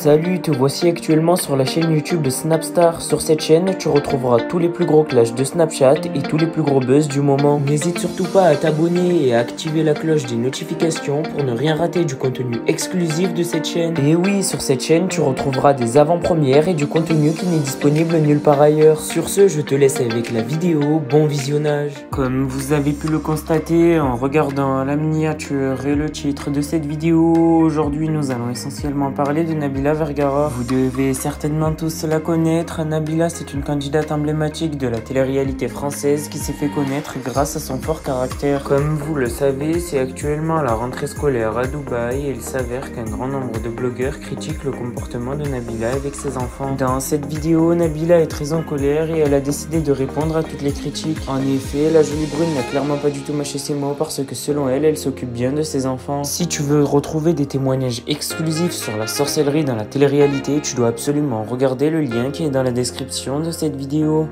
Salut, te voici actuellement sur la chaîne YouTube de Snapstar. Sur cette chaîne, tu retrouveras tous les plus gros clashs de Snapchat et tous les plus gros buzz du moment. N'hésite surtout pas à t'abonner et à activer la cloche des notifications pour ne rien rater du contenu exclusif de cette chaîne. Et oui, sur cette chaîne, tu retrouveras des avant-premières et du contenu qui n'est disponible nulle part ailleurs. Sur ce, je te laisse avec la vidéo. Bon visionnage. Comme vous avez pu le constater en regardant la miniature et le titre de cette vidéo, aujourd'hui nous allons essentiellement parler de Nabila Vergara. Vous devez certainement tous la connaître. Nabila, c'est une candidate emblématique de la télé-réalité française qui s'est fait connaître grâce à son fort caractère. Comme vous le savez, c'est actuellement la rentrée scolaire à Dubaï et il s'avère qu'un grand nombre de blogueurs critiquent le comportement de Nabila avec ses enfants. Dans cette vidéo, Nabila est très en colère et elle a décidé de répondre à toutes les critiques. En effet, la jolie brune n'a clairement pas du tout mâché ses mots parce que selon elle, elle s'occupe bien de ses enfants. Si tu veux retrouver des témoignages exclusifs sur la sorcellerie dans la télé-réalité, tu dois absolument regarder le lien qui est dans la description de cette vidéo.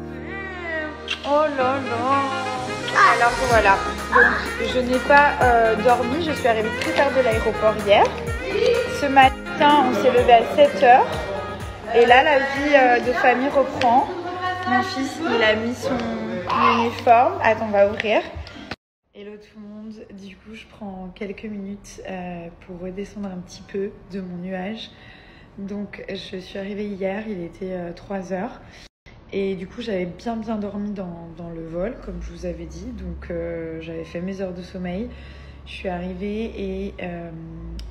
Oh là là. Alors voilà, donc je n'ai pas dormi, je suis arrivée très tard de l'aéroport hier. Ce matin, on s'est levé à 7h et là la vie de famille reprend. Mon fils, il a mis son uniforme. Attends, on va ouvrir. Hello tout le monde, du coup je prends quelques minutes pour redescendre un petit peu de mon nuage. Donc je suis arrivée hier, il était 3h et du coup j'avais bien dormi dans le vol comme je vous avais dit. Donc j'avais fait mes heures de sommeil, je suis arrivée et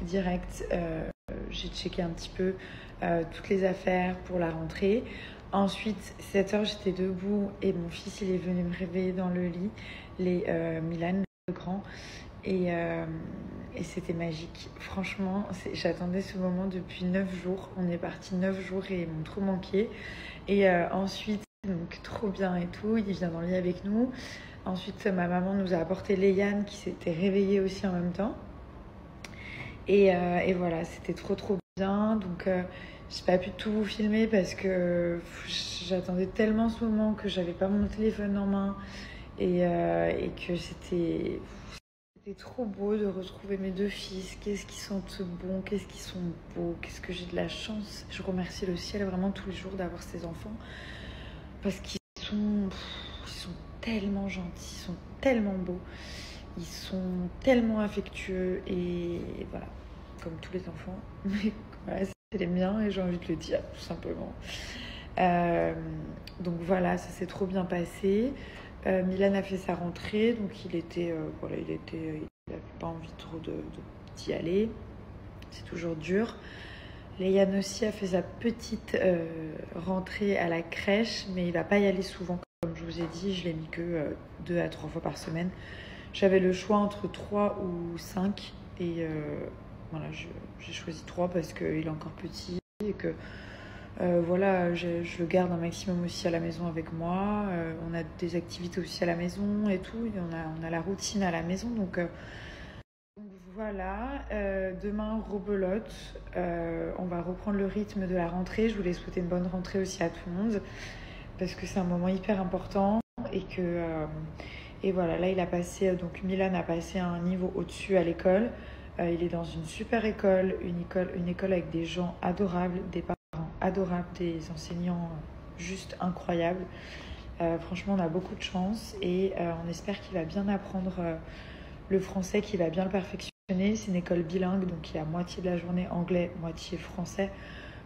direct j'ai checké un petit peu toutes les affaires pour la rentrée. Ensuite 7h j'étais debout et mon fils il est venu me réveiller dans le lit. Milan, le grand, et c'était magique. Franchement, j'attendais ce moment depuis 9 jours. On est parti 9 jours et ils m'ont trop manqué. Et ensuite, donc trop bien et tout, il vient dans le lit avec nous. Ensuite, ma maman nous a apporté Léane qui s'était réveillée aussi en même temps. Et voilà, c'était trop bien. Donc, j'ai pas pu tout vous filmer parce que j'attendais tellement ce moment que j'avais pas mon téléphone en main. Et que c'était trop beau de retrouver mes deux fils. Qu'est-ce qu'ils sont bons, qu'est-ce qu'ils sont beaux, qu'est-ce que j'ai de la chance. Je remercie le ciel vraiment tous les jours d'avoir ces enfants parce qu'ils sont tellement gentils, ils sont tellement beaux, ils sont tellement affectueux et voilà, comme tous les enfants. Mais voilà, c'est les miens et j'ai envie de le dire tout simplement. Donc voilà, ça s'est trop bien passé. Milan a fait sa rentrée, donc il n'avait pas envie trop d'y aller. C'est toujours dur. Léane aussi a fait sa petite rentrée à la crèche, mais il va pas y aller souvent. Comme je vous ai dit, je l'ai mis que 2 à 3 fois par semaine. J'avais le choix entre 3 ou 5 et voilà, j'ai choisi 3 parce qu'il est encore petit et que voilà, je le garde un maximum aussi à la maison avec moi. On a des activités aussi à la maison et tout. Et on a la routine à la maison. Donc voilà, demain, rebelote. On va reprendre le rythme de la rentrée. Je voulais souhaiter une bonne rentrée aussi à tout le monde. Parce que c'est un moment hyper important. Et voilà, là, donc Milan a passé un niveau au-dessus à l'école. Il est dans une super école, une école avec des gens adorables, des parents adorables, des enseignants juste incroyables. Franchement, on a beaucoup de chance et on espère qu'il va bien apprendre le français, qu'il va bien le perfectionner. C'est une école bilingue, donc il y a moitié de la journée anglais, moitié français,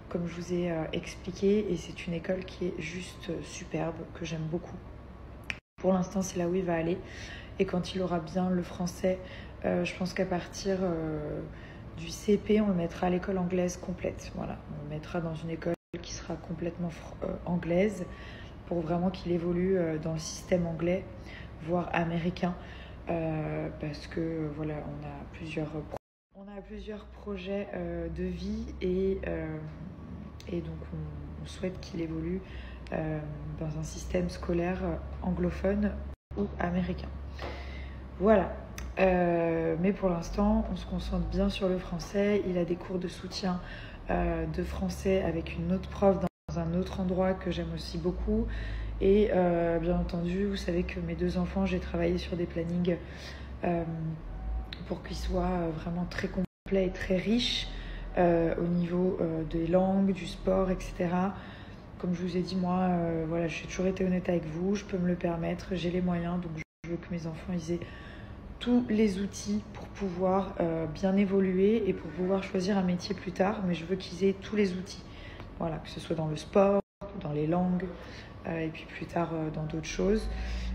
comme je vous ai expliqué. Et c'est une école qui est juste superbe, que j'aime beaucoup. Pour l'instant, c'est là où il va aller. Et quand il aura bien le français, je pense qu'à partir du CP, on le mettra à l'école anglaise complète. Voilà, on le mettra dans une école qui sera complètement anglaise pour vraiment qu'il évolue dans le système anglais, voire américain, parce que voilà, on a plusieurs projets de vie et donc on souhaite qu'il évolue dans un système scolaire anglophone ou américain. Voilà. Mais pour l'instant, on se concentre bien sur le français. Il a des cours de soutien de français avec une autre prof dans un autre endroit que j'aime aussi beaucoup. Et bien entendu, vous savez que mes 2 enfants, j'ai travaillé sur des plannings pour qu'ils soient vraiment très complets et très riches. au niveau des langues, du sport, etc. Comme je vous ai dit, moi, voilà, j'ai toujours été honnête avec vous, je peux me le permettre, j'ai les moyens, donc je veux que mes enfants ils aient tous les outils pour pouvoir bien évoluer et pour pouvoir choisir un métier plus tard, mais je veux qu'ils aient tous les outils. Voilà, que ce soit dans le sport, dans les langues, et puis plus tard dans d'autres choses.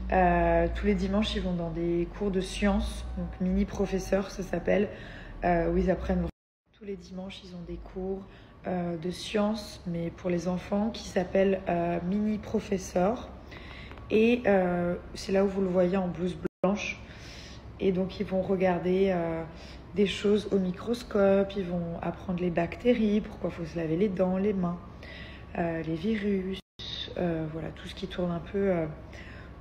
Tous les dimanches, ils vont dans des cours de sciences, donc mini-professeurs, ça s'appelle, où ils apprennent. Tous les dimanches, ils ont des cours de sciences, mais pour les enfants, qui s'appellent mini-professeurs. Et c'est là où vous le voyez en blouse blanche. Et donc, ils vont regarder des choses au microscope, ils vont apprendre les bactéries, pourquoi il faut se laver les dents, les mains, les virus, voilà, tout ce qui tourne un peu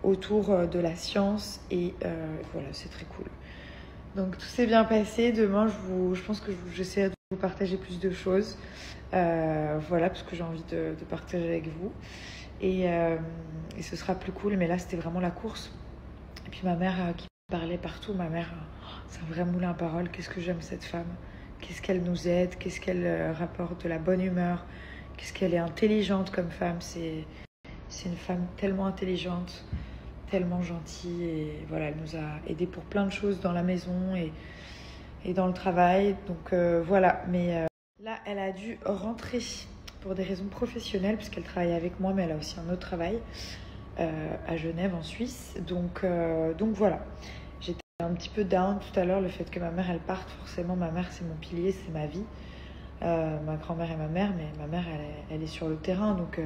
autour de la science. Et voilà, c'est très cool. Donc, tout s'est bien passé. Demain, je pense que j'essaierai de vous partager plus de choses. Voilà, parce que j'ai envie de partager avec vous. Et ce sera plus cool. Mais là, c'était vraiment la course. Et puis, ma mère qui parlait partout. Ma mère, c'est un vrai moulin à paroles. Qu'est-ce que j'aime cette femme. Qu'est-ce qu'elle nous aide. Qu'est-ce qu'elle rapporte de la bonne humeur. Qu'est-ce qu'elle est intelligente comme femme. C'est une femme tellement intelligente, tellement gentille. Et voilà, elle nous a aidés pour plein de choses dans la maison et dans le travail. Donc voilà, mais là, elle a dû rentrer pour des raisons professionnelles, puisqu'elle travaille avec moi, mais elle a aussi un autre travail à Genève, en Suisse. Donc voilà, j'étais un petit peu down tout à l'heure, le fait que ma mère, elle parte. Forcément, ma mère, c'est mon pilier, c'est ma vie. Ma grand-mère et ma mère, mais ma mère, elle est sur le terrain. Donc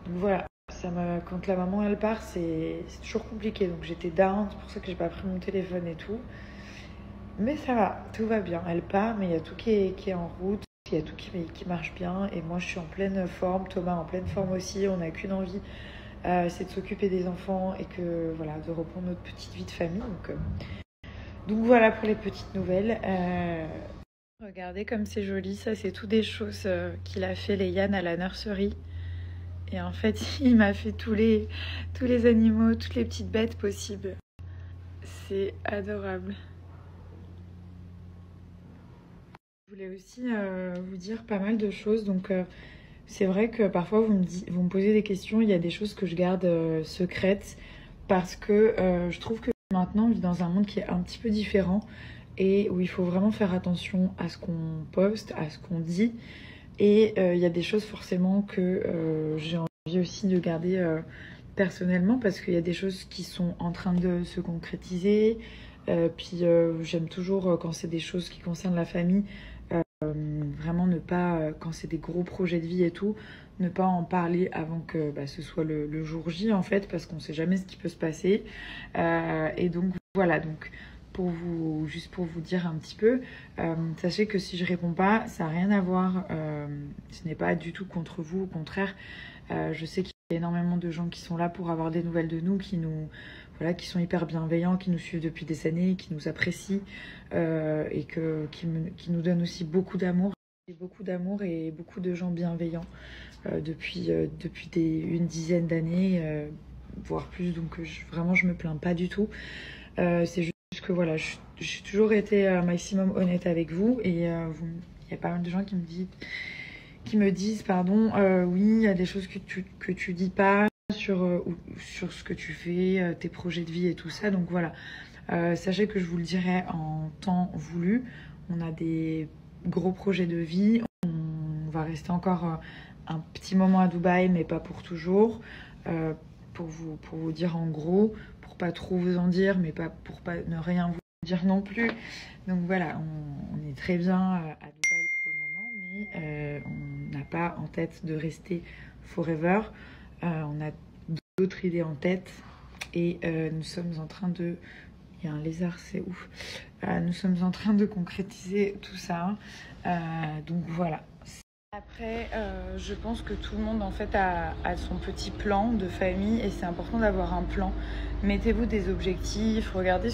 voilà, quand la maman, elle part, c'est toujours compliqué. Donc j'étais down, c'est pour ça que j'ai pas pris mon téléphone et tout. Mais ça va, tout va bien. Elle part, mais il y a tout qui est en route. Il y a tout qui marche bien. Et moi, je suis en pleine forme. Thomas en pleine forme aussi. On n'a qu'une envie, c'est de s'occuper des enfants et voilà, de reprendre notre petite vie de famille. Donc voilà pour les petites nouvelles. Regardez comme c'est joli. Ça, c'est tout des choses qu'il a fait, Léane, à la nurserie. Et en fait, il m'a fait tous les animaux, toutes les petites bêtes possibles. C'est adorable. Je voulais aussi vous dire pas mal de choses. Donc c'est vrai que parfois vous me posez des questions. Il y a des choses que je garde secrètes parce que je trouve que maintenant on vit dans un monde qui est un petit peu différent et où il faut vraiment faire attention à ce qu'on poste, à ce qu'on dit. Et il y a des choses forcément que j'ai envie aussi de garder personnellement, parce qu'il y a des choses qui sont en train de se concrétiser. Puis j'aime toujours quand c'est des choses qui concernent la famille, vraiment ne pas, quand c'est des gros projets de vie et tout, ne pas en parler avant que ce soit le jour J, en fait, parce qu'on ne sait jamais ce qui peut se passer. Et donc voilà, donc juste pour vous dire un petit peu, sachez que si je réponds pas, ça n'a rien à voir, ce n'est pas du tout contre vous, au contraire. Je sais qu'il y a énormément de gens qui sont là pour avoir des nouvelles de nous, qui sont hyper bienveillants, qui nous suivent depuis des années, qui nous apprécient et qui nous donnent aussi beaucoup d'amour et beaucoup de gens bienveillants depuis une dizaine d'années, voire plus. Donc vraiment, je me plains pas du tout. C'est juste que voilà, j'ai toujours été un maximum honnête avec vous, et il y a pas mal de gens qui me disent oui, il y a des choses que tu dis pas sur ce que tu fais, tes projets de vie et tout ça. Donc voilà, sachez que je vous le dirai en temps voulu. On a des gros projets de vie. On va rester encore un petit moment à Dubaï, mais pas pour toujours. Pour vous dire en gros, pour pas trop vous en dire, mais pour pas ne rien vous dire non plus. Donc voilà, on est très bien à Dubaï pour le moment, mais on n'a pas en tête de rester forever. On a d'autres idées en tête, et nous sommes en train de... Il y a un lézard, c'est ouf. Nous sommes en train de concrétiser tout ça. Donc voilà. Après, je pense que tout le monde en fait a son petit plan de famille, et c'est important d'avoir un plan. Mettez-vous des objectifs, regardez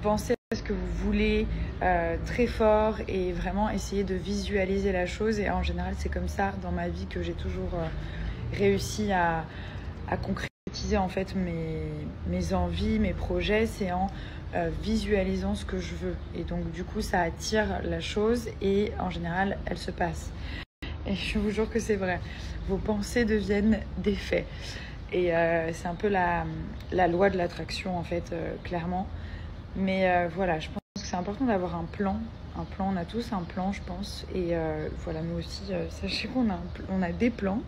pensez à ce que vous voulez très fort, et vraiment essayez de visualiser la chose. Et en général, c'est comme ça dans ma vie que j'ai toujours réussi à concrétiser en fait mes envies, mes projets. C'est en visualisant ce que je veux. Et donc du coup ça attire la chose et en général elle se passe. Et je vous jure que c'est vrai. Vos pensées deviennent des faits. Et c'est un peu la loi de l'attraction en fait, clairement. Mais voilà, je pense que c'est important d'avoir un plan. Un plan, on a tous un plan, je pense. Et voilà, nous aussi, sachez qu'on a des plans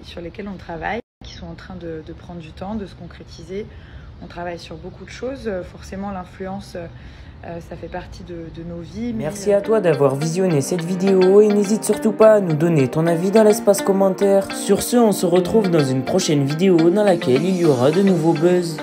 sur lesquels on travaille, qui sont en train de prendre du temps, de se concrétiser. On travaille sur beaucoup de choses. Forcément, l'influence, ça fait partie de nos vies. Merci à toi d'avoir visionné cette vidéo et n'hésite surtout pas à nous donner ton avis dans l'espace commentaire. Sur ce, on se retrouve dans une prochaine vidéo dans laquelle il y aura de nouveaux buzz.